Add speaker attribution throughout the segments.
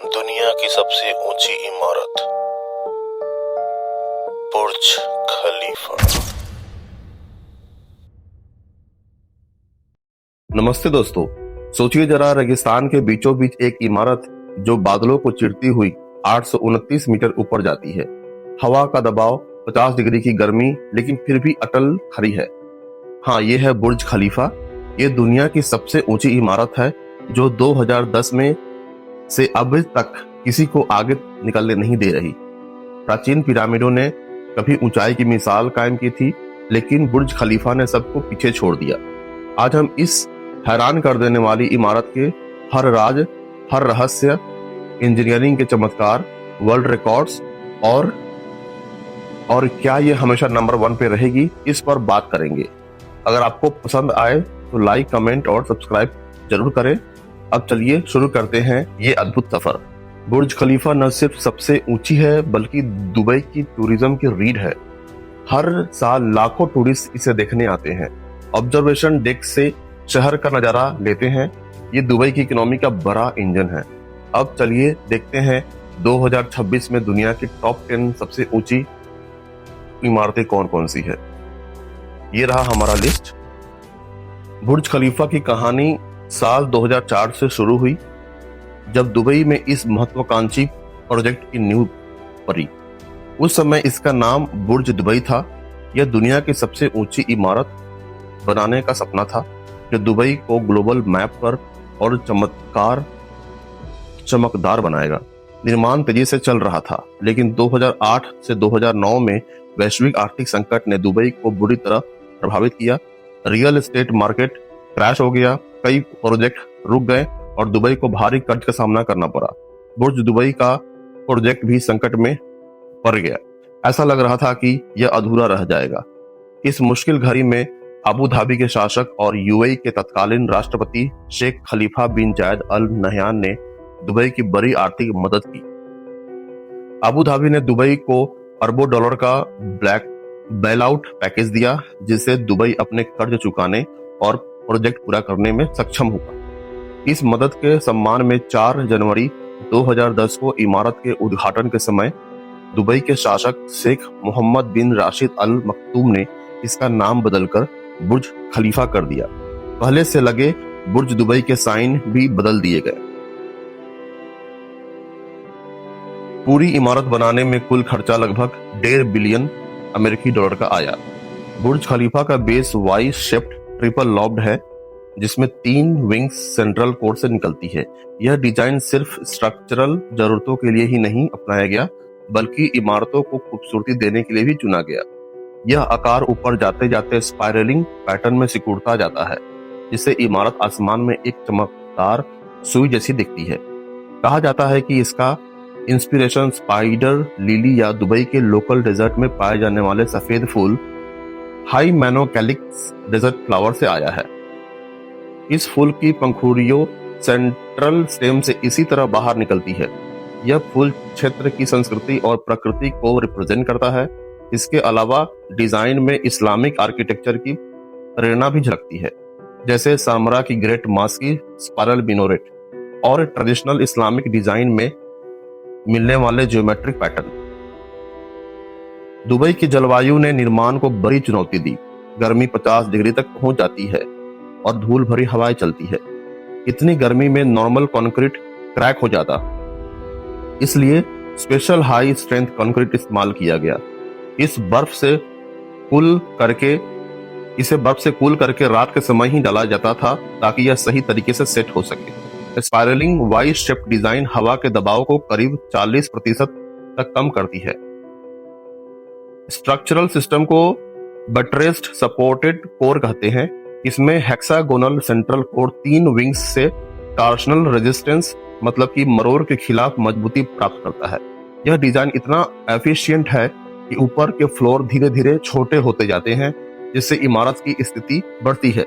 Speaker 1: दुनिया की सबसे ऊंची इमारत बुर्ज खलीफा।
Speaker 2: नमस्ते दोस्तों, सोचिए जरा रेगिस्तान के बीचों बीच एक इमारत जो बादलों को चिरती हुई 829 मीटर ऊपर जाती है। हवा का दबाव 50 डिग्री की गर्मी, लेकिन फिर भी अटल खड़ी है। हाँ, ये है बुर्ज खलीफा। ये दुनिया की सबसे ऊंची इमारत है जो 2010 में से अब तक किसी को आगे निकलने नहीं दे रही। प्राचीन पिरामिडों ने कभी ऊंचाई की मिसाल कायम की थी, लेकिन बुर्ज खलीफा ने सबको पीछे छोड़ दिया। आज हम इस हैरान कर देने वाली इमारत के हर राज, हर रहस्य, इंजीनियरिंग के चमत्कार, वर्ल्ड रिकॉर्ड्स और क्या ये हमेशा नंबर 1 पे रहेगी, इस पर बात करेंगे। अगर आपको पसंद आए तो लाइक, कमेंट और सब्सक्राइब जरूर करें। अब चलिए शुरू करते हैं ये अद्भुत सफर। बुर्ज खलीफा न सिर्फ सबसे ऊंची है, बल्कि दुबई की टूरिज्म की रीढ़ है। हर साल लाखों टूरिस्ट इसे देखने आते हैं। ऑब्जर्वेशन डेक से शहर का नजारा लेते हैं। ये दुबई की इकोनॉमी का बड़ा इंजन है। अब चलिए देखते हैं 2026 में दुनिया की टॉप 10 सबसे ऊंची इमारतें कौन कौन सी है। ये रहा हमारा लिस्ट। बुर्ज खलीफा की कहानी साल 2004 से शुरू हुई, जब दुबई में इस महत्वाकांक्षी प्रोजेक्ट की नींव पड़ी। उस समय इसका नाम बुर्ज दुबई था। यह दुनिया की सबसे ऊंची इमारत बनाने का सपना था, जो दुबई को ग्लोबल मैप पर और चमकदार बनाएगा। निर्माण तेजी से चल रहा था, लेकिन 2008 से 2009 में वैश्विक आर्थिक संकट ने दुबई को बुरी तरह प्रभावित किया। रियल एस्टेट मार्केट क्रैश हो गया, कई प्रोजेक्ट रुक गए और दुबई को भारी कर्ज का सामना करना पड़ा। बुर्ज दुबई का प्रोजेक्ट भी संकट में पड़ गया। ऐसा लग रहा था कि यह अधूरा रह जाएगा। इस मुश्किल घड़ी में अबू धाबी के शासक और यूएई के तत्कालीन राष्ट्रपति शेख खलीफा बिन जायद अल नहयान ने दुबई की बड़ी आर्थिक मदद की। अबू धाबी ने दुबई को अरबों डॉलर का बेल आउट पैकेज दिया, जिससे दुबई अपने कर्ज चुकाने और प्रोजेक्ट पूरा करने में सक्षम हुआ। इस मदद के सम्मान में 4 जनवरी 2010 को इमारत के उद्घाटन के समय दुबई के शासक शेख मोहम्मद बिन राशिद अल मक्तूम ने इसका नाम बदलकर बुर्ज खलीफा कर दिया। पहले से लगे बुर्ज दुबई के साइन भी बदल दिए गए। पूरी इमारत बनाने में कुल खर्चा लगभग 1.5 बिलियन अमेरिकी डॉलर का आया। बुर्ज खलीफा का base Y shaped triple lobed है, जिसमें 3 विंग्स सेंट्रल कोर से निकलती है। यह डिजाइन सिर्फ स्ट्रक्चरल जरूरतों के लिए ही नहीं अपनाया गया, बल्कि इमारतों को खूबसूरती देने के लिए भी चुना गया। यह आकार ऊपर जाते जाते स्पाइरलिंग पैटर्न में सिकुड़ता जाता है, जिससे इमारत आसमान में एक चमकदार सुई जैसी दिखती है। कहा जाता है कि इसका इंस्पिरेशन स्पाइडर लिली या दुबई के लोकल डेजर्ट में पाए जाने वाले सफेद फूल हाइमेनोकैलिक्स डेजर्ट फ्लावर से आया है। इस फूल की पंखुड़ियों सेंट्रल स्टेम से इसी तरह बाहर निकलती है। यह फूल क्षेत्र की संस्कृति और प्रकृति को रिप्रेजेंट करता है। इसके अलावा डिजाइन में इस्लामिक आर्किटेक्चर की प्रेरणा भी झलकती है, जैसे सामरा की ग्रेट मास्क की स्पाइरल मिनोरेट और ट्रेडिशनल इस्लामिक डिजाइन में मिलने वाले ज्योमेट्रिक पैटर्न। दुबई की जलवायु ने निर्माण को बड़ी चुनौती दी। गर्मी 50 डिग्री तक पहुंच जाती है और धूल भरी हवाएं चलती है। इतनी गर्मी में नॉर्मल कंक्रीट क्रैक हो जाता, इसलिए स्पेशल हाई स्ट्रेंथ कंक्रीट इस्तेमाल किया गया। इसे बर्फ से कूल करके रात के समय ही डाला जाता था, ताकि यह सही तरीके से सेट हो सके। स्पाइरलिंग वाई शेप डिजाइन हवा के दबाव को करीब 40% तक कम करती है। स्ट्रक्चरल सिस्टम को बटरेस्ड सपोर्टेड कोर कहते हैं। इसमें हेक्सागोनल सेंट्रल कोर 3 विंग्स से टॉर्शनल रेजिस्टेंस, मतलब कि मरोड़ के खिलाफ मजबूती प्राप्त करता है। यह डिजाइन इतना एफिशिएंट है कि ऊपर के फ्लोर धीरे धीरे छोटे होते जाते हैं, जिससे इमारत की स्थिति बढ़ती है।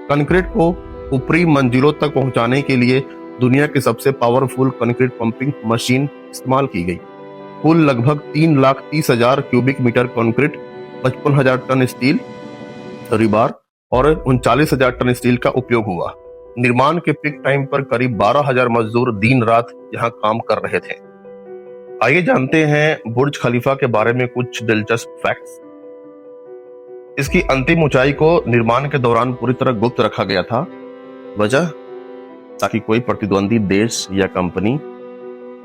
Speaker 2: कंक्रीट को ऊपरी मंजिलों तक पहुंचाने के लिए दुनिया की सबसे पावरफुल कंक्रीट पंपिंग मशीन इस्तेमाल की गई। कुल लगभग 3,30,000 cubic metre concrete, 55,000 ton steel rebar और 39,000 टन स्टील का उपयोग हुआ। निर्माण के पीक टाइम पर करीब 12,000 मजदूर दिन रात यहाँ काम कर रहे थे। आइए जानते हैं बुर्ज खलीफा के बारे में कुछ दिलचस्प फैक्ट्स। इसकी अंतिम ऊंचाई को निर्माण के दौरान पूरी तरह गुप्त रखा गया था। वजह, ताकि कोई प्रतिद्वंदी देश या कंपनी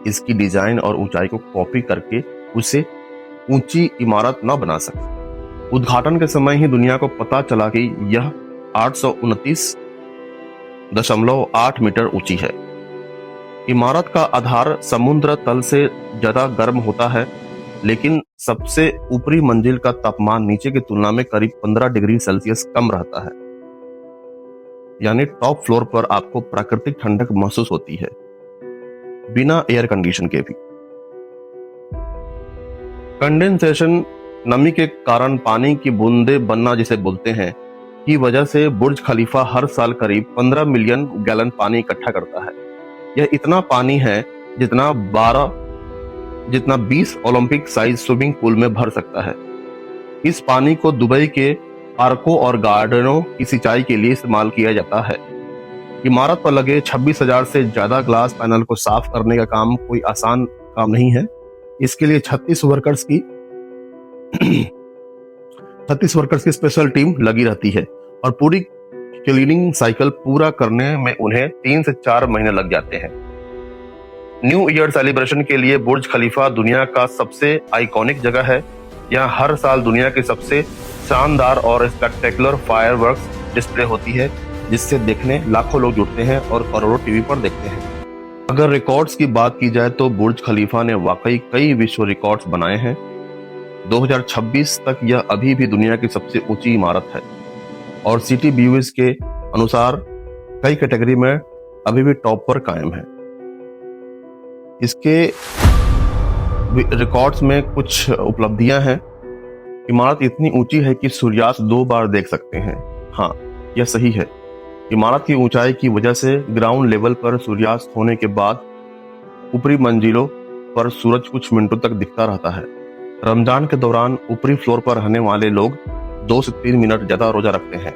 Speaker 2: इसकी डिजाइन और ऊंचाई को कॉपी करके उसे ऊंची इमारत न बना सके। उद्घाटन के समय ही दुनिया को पता चला कि यह 829.8 मीटर ऊंची है। इमारत का आधार समुद्र तल से ज्यादा गर्म होता है, लेकिन सबसे ऊपरी मंजिल का तापमान नीचे की तुलना में करीब 15 डिग्री सेल्सियस कम रहता है। यानी टॉप फ्लोर पर आपको प्राकृतिक ठंडक महसूस होती है, बिना एयर कंडीशन के भी। कंडेंसेशन, नमी के कारण पानी की बूंदें बनना जिसे बोलते हैं, की वजह से बुर्ज खलीफा हर साल करीब 15 मिलियन गैलन पानी इकट्ठा करता है। यह इतना पानी है जितना 20 ओलंपिक साइज स्विमिंग पूल में भर सकता है। इस पानी को दुबई के पार्कों और गार्डनों की सिंचाई के लिए इस्तेमाल किया जाता है। इमारत पर लगे 26,000 से ज्यादा ग्लास पैनल को साफ करने का काम कोई आसान काम नहीं है। इसके लिए 36 वर्कर्स की स्पेशल टीम लगी रहती है और पूरी क्लीनिंग साइकिल पूरा करने में उन्हें 3 से 4 महीने लग जाते हैं। न्यू ईयर सेलिब्रेशन के लिए बुर्ज खलीफा दुनिया का सबसे आइकॉनिक जगह है। यहाँ हर साल दुनिया की सबसे शानदार और स्पेक्टेकुलर फायरवर्क्स डिस्प्ले होती है, जिससे देखने लाखों लोग जुटते हैं और करोड़ों टीवी पर देखते हैं। अगर रिकॉर्ड्स की बात की जाए तो बुर्ज खलीफा ने वाकई कई विश्व रिकॉर्ड्स बनाए हैं। 2026 तक यह अभी भी दुनिया की सबसे ऊंची इमारत है और सिटी व्यूज के अनुसार कई कैटेगरी में अभी भी टॉप पर कायम है। इसके रिकॉर्ड्स में कुछ उपलब्धियां हैं। इमारत इतनी ऊंची है कि सूर्यास्त 2 बार देख सकते हैं। हाँ, यह सही है। इमारत की ऊंचाई की वजह से ग्राउंड लेवल पर सूर्यास्त होने के बाद ऊपरी मंजिलों पर सूरज कुछ मिनटों तक दिखता रहता है। रमजान के दौरान ऊपरी फ्लोर पर रहने वाले लोग 2 से 3 मिनट ज्यादा रोजा रखते हैं।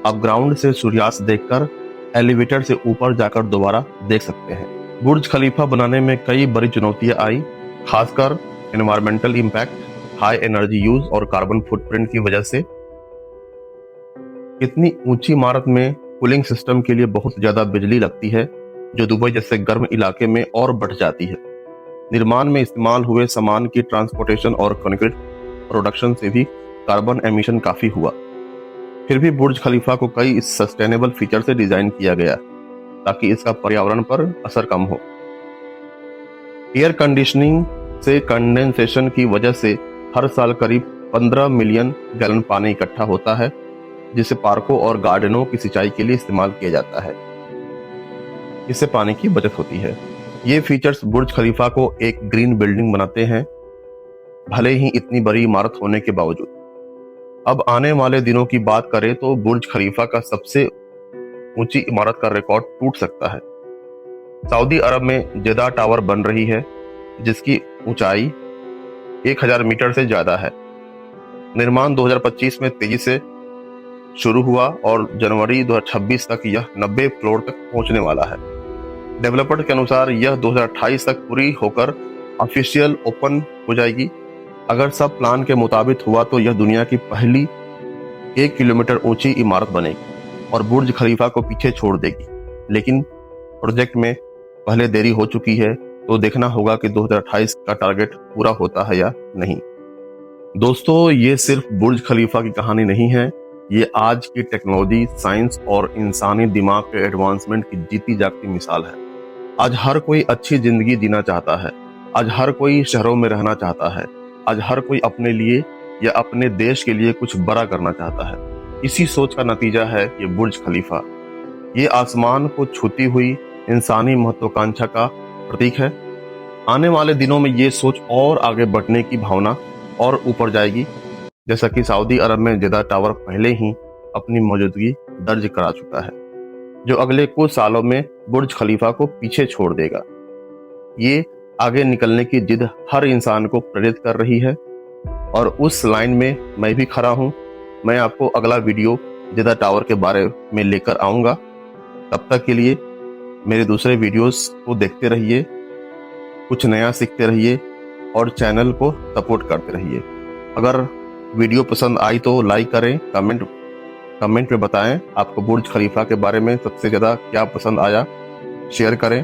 Speaker 2: आप ग्राउंड से सूर्यास्त देखकर एलिवेटर से ऊपर जाकर दोबारा देख सकते हैं। बुर्ज खलीफा बनाने में कई बड़ी चुनौतियां आई, खासकर environmental impact, high energy use और कार्बन फुटप्रिंट की वजह से। इतनी ऊंची इमारत में कूलिंग सिस्टम के लिए बहुत ज्यादा बिजली लगती है, जो दुबई जैसे गर्म इलाके में और बढ़ जाती है। निर्माण में इस्तेमाल हुए सामान की ट्रांसपोर्टेशन और कंक्रीट प्रोडक्शन से भी कार्बन एमिशन काफी हुआ। फिर भी बुर्ज खलीफा को कई सस्टेनेबल फीचर से डिजाइन किया गया ताकि इसका पर्यावरण पर असर कम हो। एयर कंडीशनिंग से कंडेंसेशन की वजह से हर साल करीब 15 मिलियन गैलन पानी इकट्ठा होता है, जिसे पार्कों और गार्डनों की सिंचाई के लिए इस्तेमाल किया जाता है। इससे पानी की बचत होती है। ये फीचर्स बुर्ज खलीफा को एक ग्रीन बिल्डिंग बनाते हैं, भले ही इतनी बड़ी इमारत होने के बावजूद। अब आने वाले दिनों की बात करें तो बुर्ज खलीफा का सबसे ऊंची इमारत का रिकॉर्ड टूट सकता है। सऊदी अरब में जेदा टावर बन रही है, जिसकी ऊंचाई 1000 मीटर से ज्यादा है। निर्माण 2025 में तेजी से शुरू हुआ और जनवरी 2026 तक यह 90 फ्लोर तक पहुंचने वाला है। डेवलपर के अनुसार यह 2028 तक पूरी होकर ऑफिशियल ओपन हो जाएगी। अगर सब प्लान के मुताबिक हुआ तो यह दुनिया की पहली 1 किलोमीटर ऊंची इमारत बनेगी और बुर्ज खलीफा को पीछे छोड़ देगी। लेकिन प्रोजेक्ट में पहले देरी हो चुकी है, तो देखना होगा कि 2028 का टारगेट पूरा होता है या नहीं। दोस्तों, ये सिर्फ बुर्ज खलीफा की कहानी नहीं है, ये आज की टेक्नोलॉजी, साइंस और इंसानी दिमाग के एडवांसमेंट की जीती जागती मिसाल है। आज हर कोई अच्छी जिंदगी जीना चाहता है। आज हर कोई शहरों में रहना चाहता है। आज हर कोई अपने लिए या अपने देश के लिए कुछ बड़ा करना चाहता है। इसी सोच का नतीजा है ये बुर्ज खलीफा। ये आसमान को छूती हुई इंसानी महत्वाकांक्षा का प्रतीक है। आने वाले दिनों में ये सोच और आगे बढ़ने की भावना और ऊपर जाएगी, जैसा कि सऊदी अरब में जेदा टावर पहले ही अपनी मौजूदगी दर्ज करा चुका है, जो अगले कुछ सालों में बुर्ज खलीफा को पीछे छोड़ देगा। ये आगे निकलने की जिद हर इंसान को प्रेरित कर रही है और उस लाइन में मैं भी खड़ा हूं। मैं आपको अगला वीडियो जेदा टावर के बारे में लेकर आऊंगा। तब तक के लिए मेरे दूसरे वीडियोस को देखते रहिए, कुछ नया सीखते रहिए और चैनल को सपोर्ट करते रहिए। अगर वीडियो पसंद आई तो लाइक करें, कमेंट में बताएं आपको बुर्ज खलीफा के बारे में सबसे ज़्यादा क्या पसंद आया, शेयर करें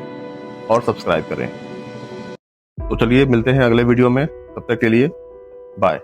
Speaker 2: और सब्सक्राइब करें। तो चलिए मिलते हैं अगले वीडियो में, तब तक के लिए बाय।